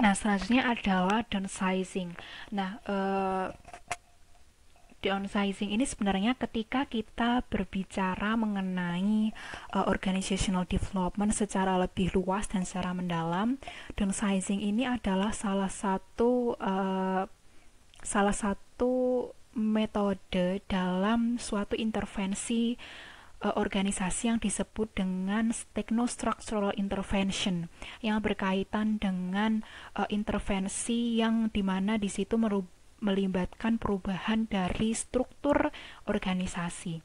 Nah, selanjutnya adalah downsizing. Nah, downsizing ini sebenarnya ketika kita berbicara mengenai organizational development secara lebih luas dan secara mendalam, downsizing ini adalah salah satu metode dalam suatu intervensi organisasi yang disebut dengan techno-structural intervention yang berkaitan dengan intervensi yang dimana di situ melibatkan perubahan dari struktur organisasi.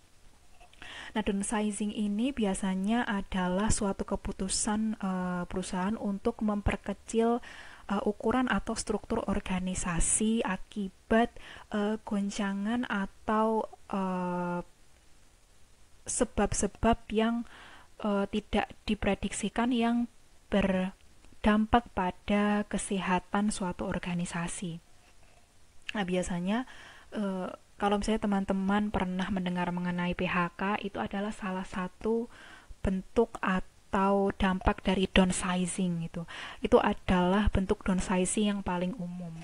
Nah, downsizing ini biasanya adalah suatu keputusan perusahaan untuk memperkecil ukuran atau struktur organisasi akibat goncangan atau sebab-sebab yang tidak diprediksikan yang berdampak pada kesehatan suatu organisasi. Nah, biasanya kalau misalnya teman-teman pernah mendengar mengenai PHK, itu adalah salah satu bentuk atau dampak dari downsizing itu. Itu adalah bentuk downsizing yang paling umum.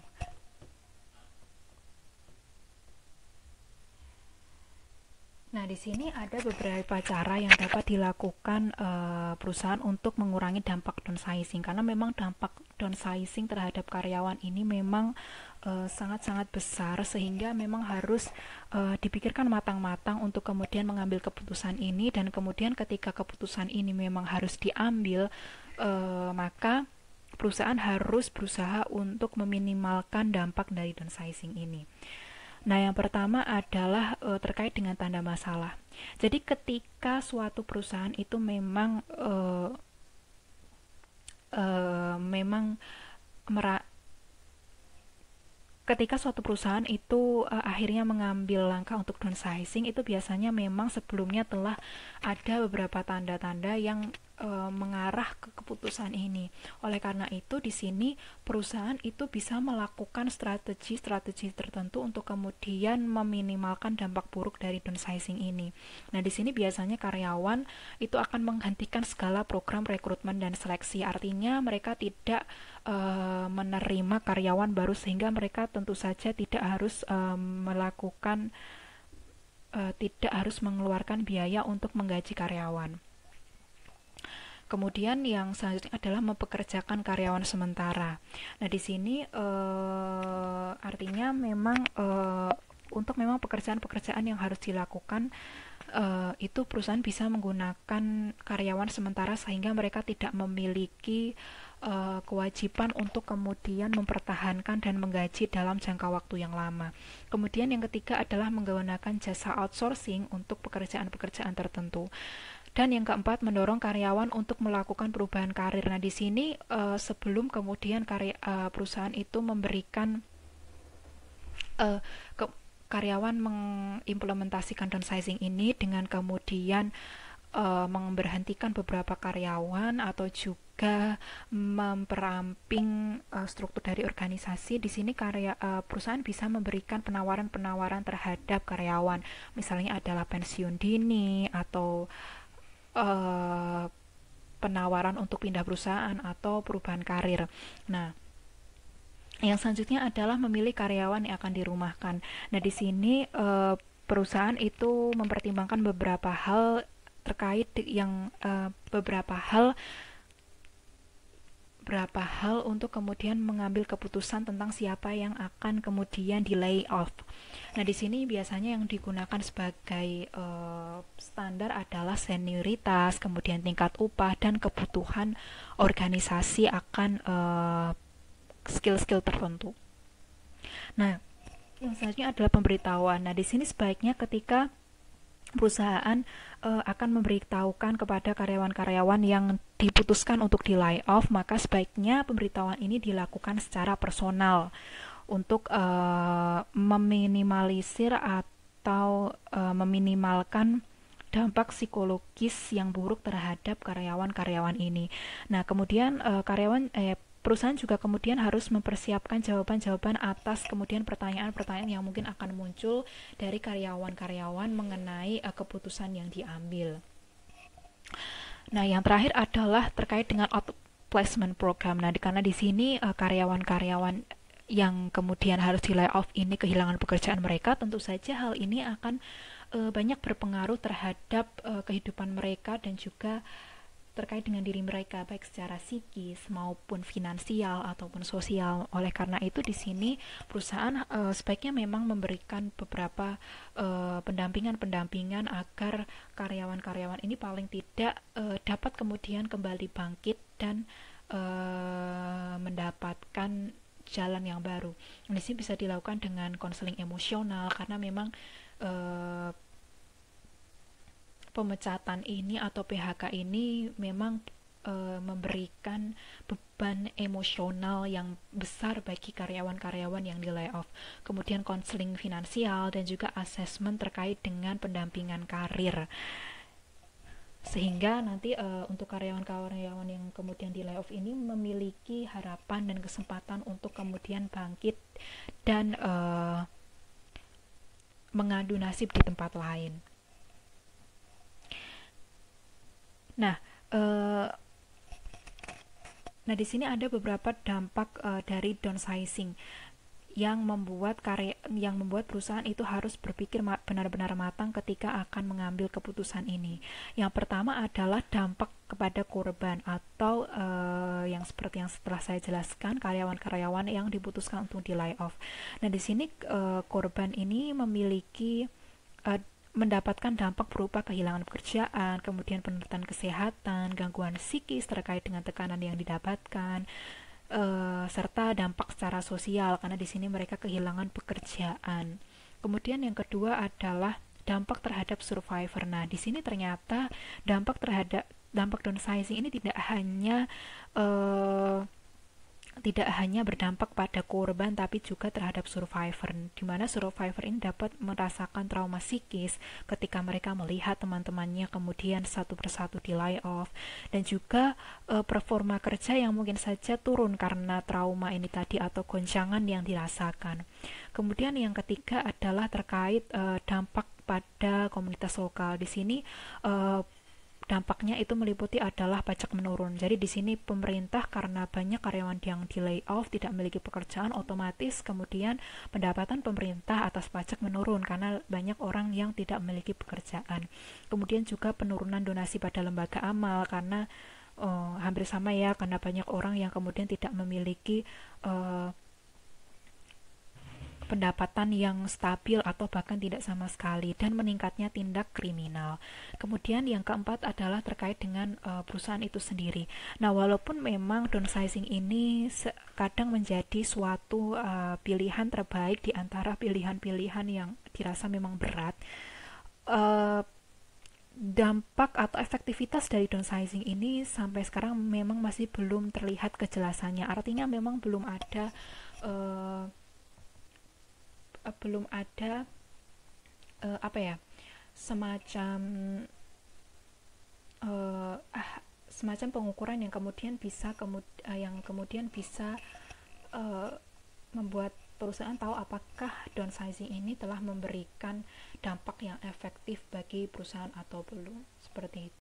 Nah, di sini ada beberapa cara yang dapat dilakukan perusahaan untuk mengurangi dampak downsizing karena memang dampak downsizing terhadap karyawan ini memang sangat-sangat besar sehingga memang harus dipikirkan matang-matang untuk kemudian mengambil keputusan ini dan kemudian ketika keputusan ini memang harus diambil maka perusahaan harus berusaha untuk meminimalkan dampak dari downsizing ini. Nah, yang pertama adalah terkait dengan tanda masalah. Jadi ketika suatu perusahaan itu memang mera- ketika suatu perusahaan itu akhirnya mengambil langkah untuk downsizing, itu biasanya memang sebelumnya telah ada beberapa tanda-tanda yang mengarah ke keputusan ini. Oleh karena itu di sini perusahaan itu bisa melakukan strategi-strategi tertentu untuk kemudian meminimalkan dampak buruk dari downsizing ini. Nah, di sini biasanya karyawan itu akan menghentikan segala program rekrutmen dan seleksi. Artinya mereka tidak menerima karyawan baru sehingga mereka tentu saja tidak harus tidak harus mengeluarkan biaya untuk menggaji karyawan. Kemudian yang selanjutnya adalah mempekerjakan karyawan sementara. Nah, di sini artinya memang untuk memang pekerjaan-pekerjaan yang harus dilakukan itu perusahaan bisa menggunakan karyawan sementara sehingga mereka tidak memiliki kewajiban untuk kemudian mempertahankan dan menggaji dalam jangka waktu yang lama. Kemudian yang ketiga adalah menggunakan jasa outsourcing untuk pekerjaan-pekerjaan tertentu. Dan yang keempat, mendorong karyawan untuk melakukan perubahan karir. Nah, di sini sebelum kemudian perusahaan itu memberikan ke karyawan mengimplementasikan downsizing ini dengan kemudian memberhentikan beberapa karyawan atau juga memperamping struktur dari organisasi. Di sini perusahaan bisa memberikan penawaran-penawaran terhadap karyawan, misalnya adalah pensiun dini atau uh, penawaran untuk pindah perusahaan atau perubahan karir. Nah, yang selanjutnya adalah memilih karyawan yang akan dirumahkan. Nah, di sini perusahaan itu mempertimbangkan beberapa hal terkait yang beberapa hal untuk kemudian mengambil keputusan tentang siapa yang akan kemudian di lay off. Nah, di sini biasanya yang digunakan sebagai standar adalah senioritas, kemudian tingkat upah dan kebutuhan organisasi akan skill-skill tertentu. Nah, yang selanjutnya adalah pemberitahuan. Nah, di sini sebaiknya ketika perusahaan akan memberitahukan kepada karyawan-karyawan yang diputuskan untuk di layoff, maka sebaiknya pemberitahuan ini dilakukan secara personal untuk meminimalisir atau meminimalkan dampak psikologis yang buruk terhadap karyawan-karyawan ini. Nah, kemudian perusahaan juga kemudian harus mempersiapkan jawaban-jawaban atas kemudian pertanyaan-pertanyaan yang mungkin akan muncul dari karyawan-karyawan mengenai keputusan yang diambil. Nah, yang terakhir adalah terkait dengan displacement program. Nah, karena di sini karyawan-karyawan yang kemudian harus di layoff ini kehilangan pekerjaan mereka, tentu saja hal ini akan banyak berpengaruh terhadap kehidupan mereka dan juga terkait dengan diri mereka, baik secara psikis maupun finansial ataupun sosial. Oleh karena itu di sini perusahaan sebaiknya memang memberikan beberapa pendampingan agar karyawan-karyawan ini paling tidak dapat kemudian kembali bangkit dan mendapatkan jalan yang baru. Di sini bisa dilakukan dengan konseling emosional karena memang pemecatan ini atau PHK ini memang memberikan beban emosional yang besar bagi karyawan-karyawan yang di layoff. Kemudian konseling finansial dan juga asesmen terkait dengan pendampingan karir. Sehingga nanti untuk karyawan-karyawan yang kemudian di layoff ini memiliki harapan dan kesempatan untuk kemudian bangkit dan mengadu nasib di tempat lain. Nah, di sini ada beberapa dampak dari downsizing yang membuat perusahaan itu harus berpikir benar-benar matang ketika akan mengambil keputusan ini. Yang pertama adalah dampak kepada korban atau yang seperti yang setelah saya jelaskan, karyawan-karyawan yang diputuskan untuk di layoff. Nah, di sini korban ini memiliki mendapatkan dampak berupa kehilangan pekerjaan, kemudian penerimaan kesehatan, gangguan psikis terkait dengan tekanan yang didapatkan, serta dampak secara sosial karena di sini mereka kehilangan pekerjaan. Kemudian yang kedua adalah dampak terhadap survivor. Nah, di sini ternyata dampak downsizing ini tidak hanya berdampak pada korban tapi juga terhadap survivor, di mana survivor ini dapat merasakan trauma psikis ketika mereka melihat teman-temannya kemudian satu persatu di layoff, dan juga performa kerja yang mungkin saja turun karena trauma ini tadi atau goncangan yang dirasakan. Kemudian yang ketiga adalah terkait dampak pada komunitas lokal. Di sini dampaknya itu meliputi adalah pajak menurun. Jadi di sini pemerintah karena banyak karyawan yang di layoff tidak memiliki pekerjaan, otomatis kemudian pendapatan pemerintah atas pajak menurun karena banyak orang yang tidak memiliki pekerjaan. Kemudian juga penurunan donasi pada lembaga amal karena hampir sama ya, karena banyak orang yang kemudian tidak memiliki pendapatan yang stabil atau bahkan tidak sama sekali, dan meningkatnya tindak kriminal. Kemudian yang keempat adalah terkait dengan perusahaan itu sendiri. Nah, walaupun memang downsizing ini kadang menjadi suatu pilihan terbaik di antara pilihan-pilihan yang dirasa memang berat, dampak atau efektivitas dari downsizing ini sampai sekarang memang masih belum terlihat kejelasannya. Artinya memang belum ada semacam semacam pengukuran yang kemudian bisa membuat perusahaan tahu apakah downsizing ini telah memberikan dampak yang efektif bagi perusahaan atau belum, seperti itu.